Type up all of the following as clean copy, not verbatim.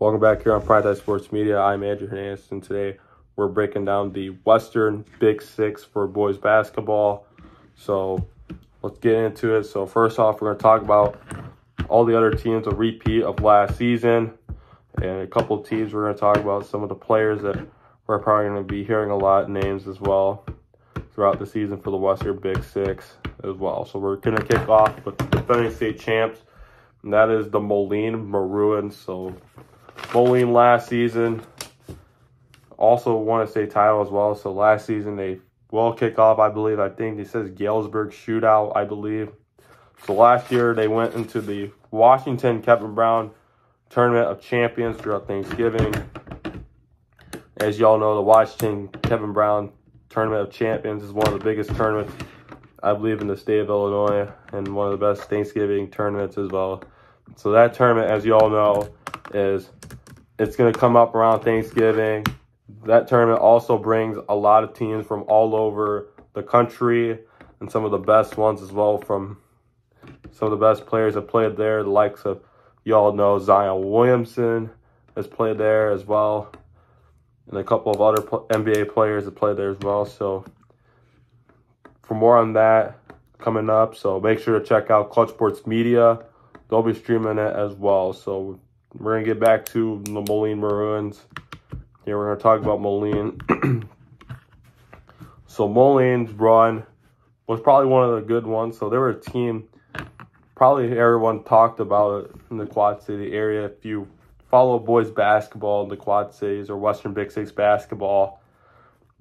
Welcome back here on Primetime Sports Media. I'm Andrew Hernandez, and today we're breaking down the Western Big Six for boys basketball. So let's get into it. So first off, we're going to talk about all the other teams, a repeat of last season, and a couple of teams. We're going to talk about some of the players that we're probably going to be hearing a lot of names as well throughout the season for the Western Big Six as well. So we're going to kick off with the defending state champs, and that is the Moline Maroons. So Moline last season also won a state title as well. So last season they will kick off, I believe. I think it says Galesburg Shootout, I believe. So last year they went into the Washington Kevin Brown Tournament of Champions throughout Thanksgiving. As y'all know, the Washington Kevin Brown Tournament of Champions is one of the biggest tournaments, I believe, in the state of Illinois, and one of the best Thanksgiving tournaments as well. So that tournament, as you all know, it's going to come up around Thanksgiving. That tournament also brings a lot of teams from all over the country, and some of the best ones as well, from some of the best players that played there. The likes of, you all know, Zion Williamson has played there as well, and a couple of other NBA players that played there as well. So for more on that coming up, so make sure to check out Clutch Sports Media. They'll be streaming it as well. So we're going to get back to the Moline Maroons. Here we're going to talk about Moline. So Moline's run was probably one of the good ones. So they were a team, probably everyone talked about it in the Quad City area. If you follow boys basketball in the Quad Cities or Western Big Six basketball,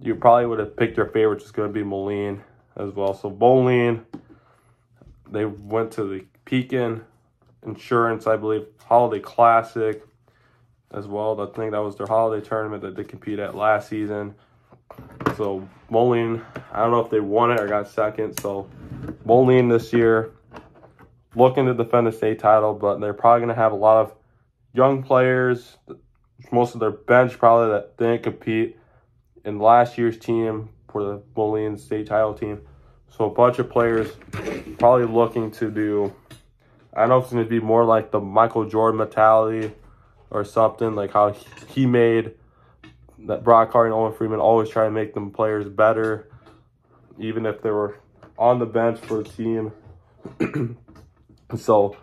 you probably would have picked your favorite, which is going to be Moline as well. So Moline, they went to the Pekin Insurance, I believe, Holiday Classic as well. I think that was their holiday tournament that they competed at last season. So Moline, I don't know if they won it or got second. So Moline this year looking to defend the state title, but they're probably going to have a lot of young players, most of their bench probably that didn't compete in last year's team for the Moline state title team. So a bunch of players probably looking to do, I don't know if it's going to be more like the Michael Jordan mentality or something, like how he made that Brock Hardy and Owen Freeman always try to make them players better, even if they were on the bench for the team. So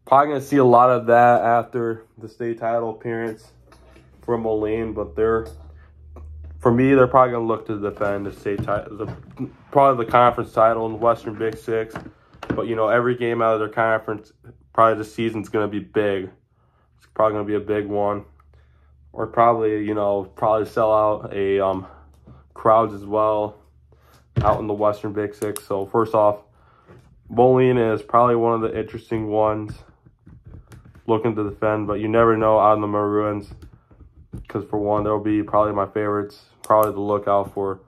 probably going to see a lot of that after the state title appearance for Moline, but for me, they're probably going to look to defend the state title, probably the conference title in the Western Big Six. But, you know, every game out of their conference, probably this season's going to be big. It's probably going to be a big one. Or probably, you know, sell out a crowds as well out in the Western Big Six. So, first off, Moline is probably one of the interesting ones looking to defend. But you never know out in the Maroons. Because, for one, there will be probably my favorites, probably to look out for.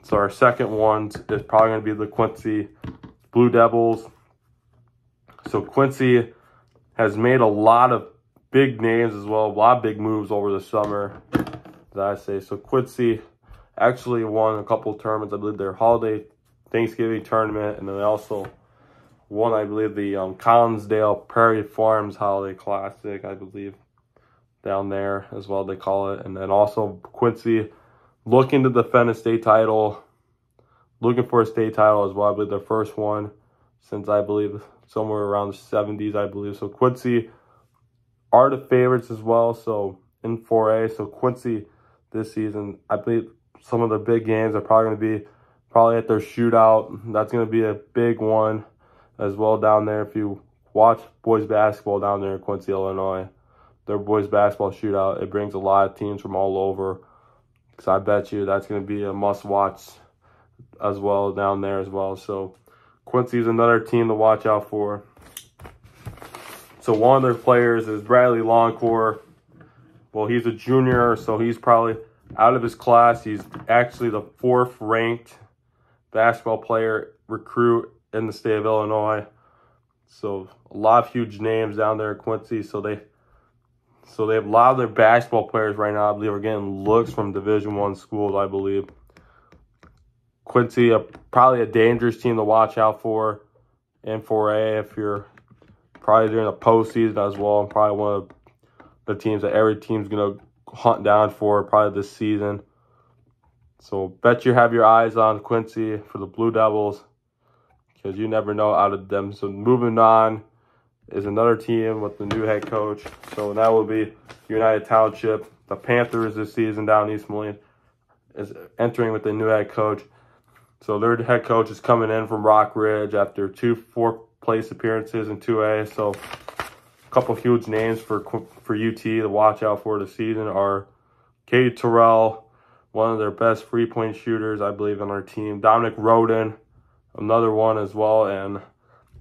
So, our second one is probably going to be the Quincy Blue Devils. So Quincy has made a lot of big names as well, a lot of big moves over the summer, that I say. So Quincy actually won a couple of tournaments. I believe their holiday Thanksgiving tournament, and then they also won, I believe, the Collinsdale Prairie Farms Holiday Classic, I believe, down there as well, they call it. And then also Quincy looking to defend a state title, looking for a state title as well. I believe their first one since, I believe, somewhere around the 70s, I believe. So Quincy are the favorites as well, so in 4A. So Quincy this season, I believe some of the big games are probably going to be probably at their shootout. That's going to be a big one as well down there. If you watch boys basketball down there in Quincy, Illinois, their boys basketball shootout, it brings a lot of teams from all over. So I bet you that's going to be a must-watch as well down there as well. So Quincy is another team to watch out for. So one of their players is Bradley Longcore. Well, he's a junior, so he's probably out of his class. He's actually the 4th ranked basketball player recruit in the state of Illinois. So a lot of huge names down there at Quincy. So they have a lot of their basketball players right now, I believe, are getting looks from Division I schools, I believe. Quincy, probably a dangerous team to watch out for in 4A if you're probably during the postseason as well. Probably one of the teams that every team's going to hunt down for probably this season. So bet you have your eyes on Quincy for the Blue Devils, because you never know out of them. So moving on is another team with the new head coach. So that will be United Township. The Panthers this season down in East Moline is entering with the new head coach. So their head coach is coming in from Rock Ridge after 2 fourth-place appearances in 2A. So a couple huge names for UT to watch out for this season are Katie Terrell, one of their best three-point shooters, I believe, on our team. Dominic Roden, another one as well, and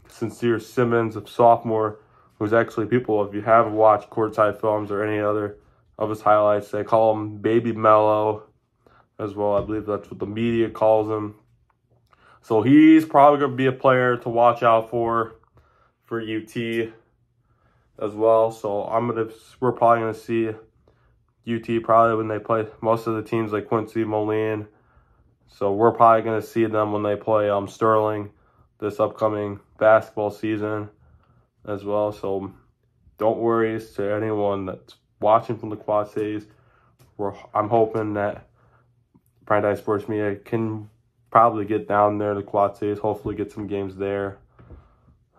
Sincere Simmons, a sophomore, who's actually, people, if you haven't watched Courtside Films or any other of his highlights, they call him Baby Mellow as well. I believe that's what the media calls him. So he's probably going to be a player to watch out for UT as well. So we're probably going to see UT probably when they play most of the teams like Quincy, Moline. So we're probably going to see them when they play Sterling this upcoming basketball season as well. So don't worry to anyone that's watching from the Quad Cities. I'm hoping that Prime Sports Media can probably get down there to Quad Cities, hopefully get some games there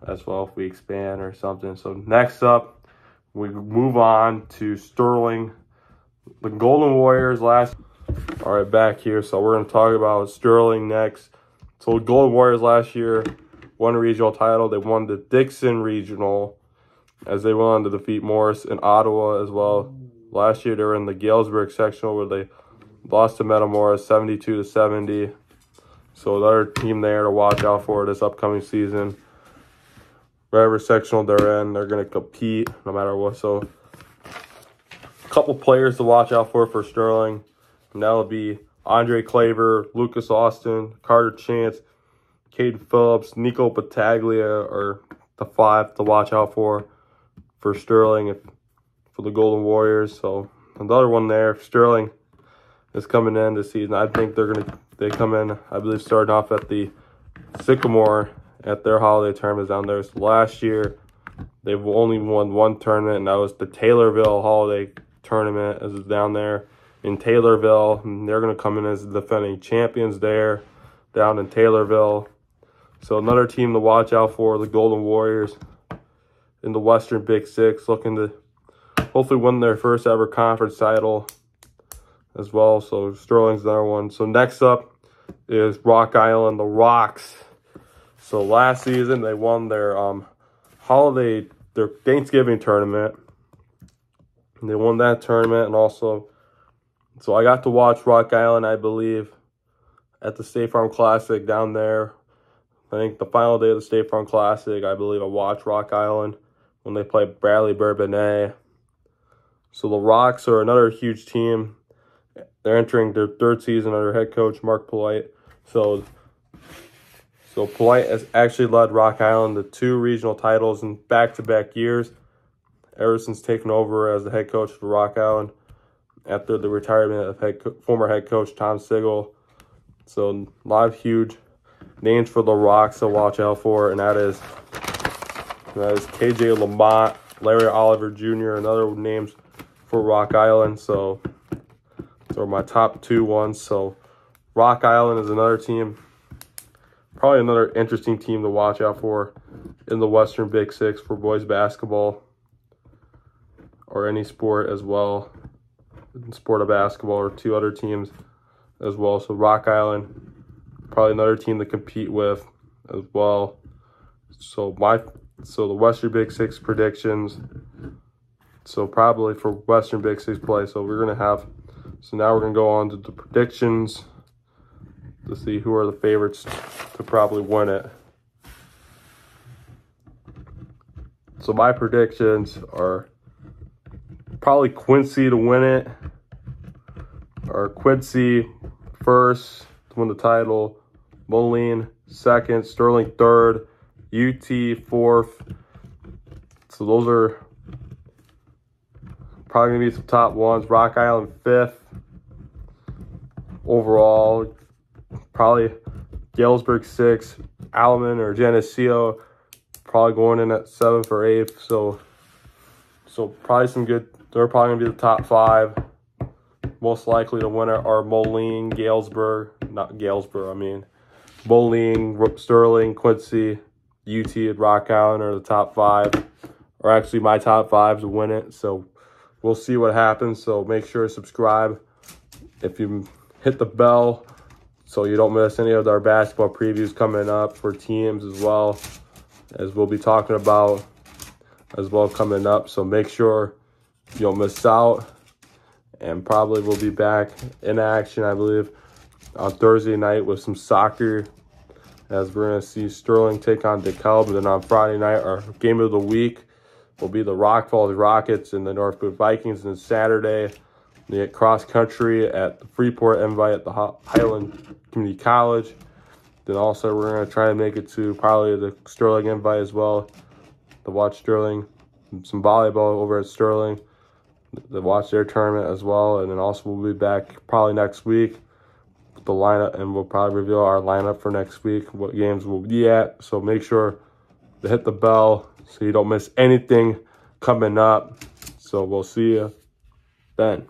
as well if we expand or something. So next up, we move on to Sterling. The Golden Warriors all right, back here. So we're going to talk about Sterling next. So the Golden Warriors last year won a regional title. They won the Dixon Regional as they went on to defeat Morris in Ottawa as well. Last year they were in the Galesburg sectional where they lost to Metamoris 72-70. So another team there to watch out for this upcoming season. Whatever sectional they're in, they're going to compete no matter what. So a couple players to watch out for Sterling. And that'll be Andre Claver, Lucas Austin, Carter Chance, Caden Phillips, Nico Battaglia are the 5 to watch out for Sterling for the Golden Warriors. So another one there. Sterling is coming in this season. I think they come in, I believe, starting off at the Sycamore at their holiday tournament down there. So last year, they've only won one tournament, and that was the Taylorville holiday tournament as down there in Taylorville. And they're going to come in as the defending champions there down in Taylorville. So another team to watch out for, the Golden Warriors in the Western Big Six, looking to hopefully win their first ever conference title as well. So Sterling's another one. So next up is Rock Island, the Rocks. So last season they won their their Thanksgiving tournament. And they won that tournament, and also, so I got to watch Rock Island, I believe, at the State Farm Classic down there. I think the final day of the State Farm Classic, I believe I watched Rock Island when they played Bradley Bourbonnais. So the Rocks are another huge team. They're entering their 3rd season under head coach Mark Polite. So Polite has actually led Rock Island to 2 regional titles in back-to-back years ever since taking over as the head coach for Rock Island after the retirement of former head coach Tom Sigel. So a lot of huge names for the Rocks to watch out for, and that is KJ Lamont, Larry Oliver Jr., and other names for Rock Island. So those are my top 2 ones. So Rock Island is another team, probably another interesting team to watch out for in the Western Big Six for boys basketball or any sport as well, in sport of basketball, or 2 other teams as well. So Rock Island, probably another team to compete with as well. So the Western Big Six predictions. So probably for Western Big Six play. So now we're gonna go on to the predictions to see who are the favorites to probably win it. So my predictions are probably Quincy to win it, or Quincy first to win the title, Moline second, Sterling third, UT fourth. So those are probably going to be some top ones. Rock Island fifth overall. Probably Galesburg sixth. Alaman or Geneseo probably going in at 7th or 8th. So probably some good They're probably going to be the top 5. Most likely the winner are Moline, Moline, Sterling, Quincy, UT, and Rock Island are the top 5. Or actually my top 5 to win it. So we'll see what happens. So make sure to subscribe. If you hit the bell so you don't miss any of our basketball previews coming up for teams as well, as we'll be talking about as well coming up. So make sure you don't miss out. And probably we'll be back in action, I believe, on Thursday night with some soccer, as we're going to see Sterling take on DeKalb. And then on Friday night, our game of the week will be the Rock Falls Rockets and the Northwood Vikings. And then Saturday, we get cross country at the Freeport Invite at the Highland Community College. Then also we're going to try to make it to probably the Sterling Invite as well to watch Sterling, some volleyball over at Sterling, to watch their tournament as well. And then also we'll be back probably next week with the lineup, and we'll probably reveal our lineup for next week, what games we'll be at. So make sure to hit the bell so you don't miss anything coming up. So we'll see you then.